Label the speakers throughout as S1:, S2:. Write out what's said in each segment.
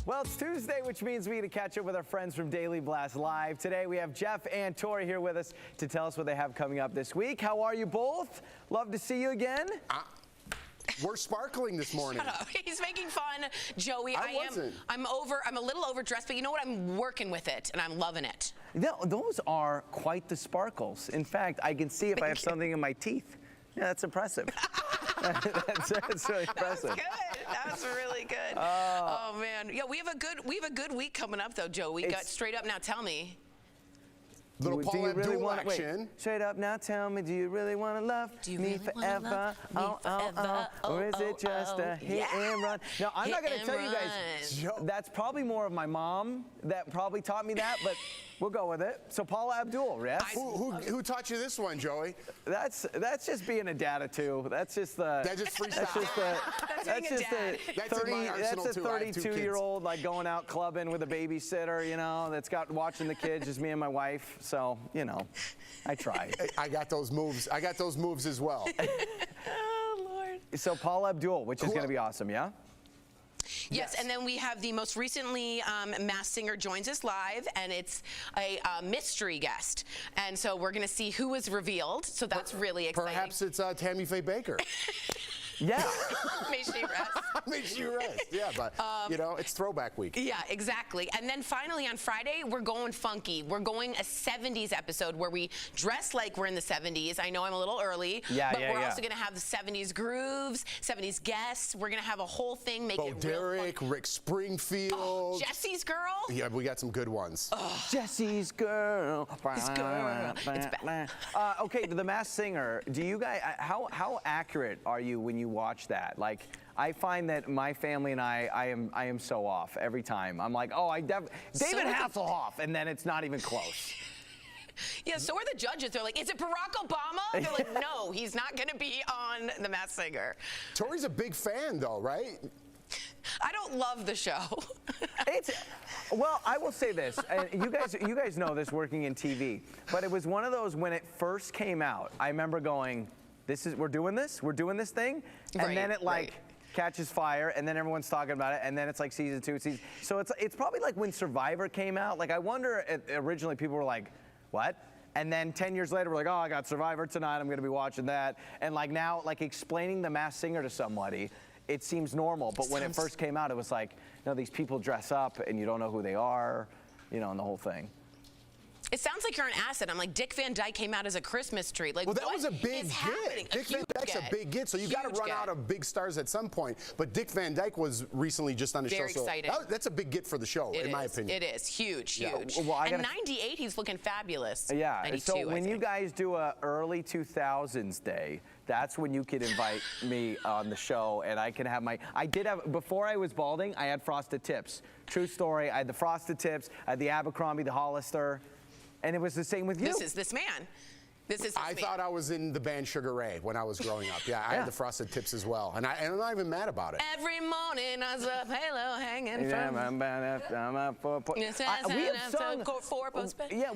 S1: Well, it's Tuesday, which means we get to catch up with our friends from Daily Blast Live. Today, we have Jeff and Tori here with us to tell us what they have coming up this week. How are you both? Love to see you again.
S2: We're sparkling this morning.
S3: Shut up. He's making fun, Joey.
S2: I'm
S3: a little overdressed, but you know what? I'm working with it, and I'm loving it.
S1: Those are quite the sparkles. In fact, I can see if I have something in my teeth. Yeah, that's impressive. that's really impressive.
S3: That was good. That was really good. Oh man, yeah, we have a good week coming up though, Joe. We got Straight Up Now Tell Me.
S2: Little Paul Abdul action.
S1: Wait, straight up now, tell me, do you really want to love me forever? Or is it just a hit and run? No, I'm not going to tell you guys. That's probably more of my mom that probably taught me that, but we'll go with it. So Paul Abdul, yes?
S2: Who taught you this one, Joey?
S1: That's just being a dad of two. That's just the.
S2: That just freestyle.
S1: That's a 32-year-old like going out clubbing with a babysitter, you know, that's got watching the kids, just me and my wife. So, you know, I try.
S2: I got those moves. I got those moves as well.
S3: Oh, Lord.
S1: So Paul Abdul, which is going to be awesome, yeah?
S3: Yes, and then we have the most recently Masked Singer joins us live, and it's a mystery guest. And so we're going to see who is revealed, so that's really exciting.
S2: Perhaps it's Tammy Faye Baker.
S1: Yeah.
S3: May she rest.
S2: May she rest. Yeah, but, you know, it's throwback week.
S3: Yeah, exactly. And then finally on Friday, we're going funky. We're going a 70s episode where we dress like we're in the 70s. I know I'm a little early, but we're also going to have the 70s grooves, 70s guests. We're going to have a whole thing, make it real
S2: Derek,
S3: funky.
S2: Rick Springfield.
S3: Jesse's Girl.
S2: Yeah, we got some good ones.
S1: Jesse's Girl.
S3: It's good. It's bad.
S1: Okay, The Masked Singer, do you guys, how accurate are you when you watch that? Like, I find that my family and I am so off every time. I'm like, oh, David Hasselhoff, and then it's not even close.
S3: Yeah, so are the judges. They're like, is it Barack Obama? They're like, no, he's not going to be on The Masked Singer.
S2: Tori's a big fan, though, right?
S3: I don't love the show.
S1: Well, I will say this, and you guys know this working in TV, but it was one of those when it first came out. I remember going, we're doing this thing, and then it catches fire, and then everyone's talking about it, and then it's like season 2, so it's probably like when Survivor came out. Like I wonder, originally people were like, what? And then 10 years later, we're like, oh, I got Survivor tonight, I'm gonna be watching that. And like now, like explaining The Masked Singer to somebody, it seems normal, but when it first came out, it was like, you know, these people dress up and you don't know who they are, you know, and the whole thing.
S3: It sounds like you're an asset. I'm like, Dick Van Dyke came out as a Christmas tree. Like,
S2: well, that was a big get. Dick Van Dyke's a big get, so you got to run out of big stars at some point. But Dick Van Dyke was recently just on the show.
S3: Very exciting.
S2: So that's a big get for the show, in my opinion.
S3: It is huge, huge.
S1: Well,
S3: and 98, he's looking fabulous.
S1: Yeah.
S3: 92,
S1: so when you guys do a early 2000s day, that's when you could invite me on the show, and I can have before I was balding, I had frosted tips. True story. I had the frosted tips. I had the Abercrombie, the Hollister. And it was the same with you.
S3: This is this man.
S2: I thought I was in the band Sugar Ray when I was growing up. Yeah, I had the frosted tips as well, and I'm not even mad about it.
S3: Every morning I was a halo hanging from.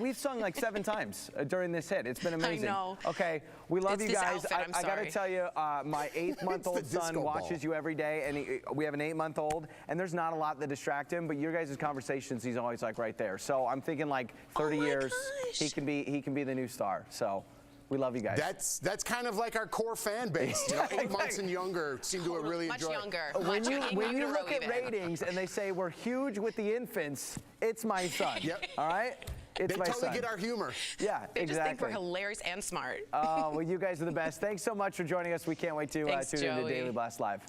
S1: We've sung like 7 times during this hit. It's been amazing.
S3: I know.
S1: Okay, we love you guys.
S3: Outfit,
S1: I got to tell you, my 8-month-old son watches you every day, and we have an 8-month-old, and there's not a lot that distract him, but your guys' conversations, he's always like right there. So I'm thinking like 30 years, he can be the new star. So. We love you guys.
S2: That's kind of like our core fan base. You know, 8 months and younger seem to really enjoy it.
S1: When you look at ratings and they say we're huge with the infants, it's my son. Yep. All right? It's my son. They totally
S2: get our humor.
S1: Yeah,
S3: they just think we're hilarious and smart.
S1: Oh, well, you guys are the best. Thanks so much for joining us. We can't wait to tune in to Daily Blast Live.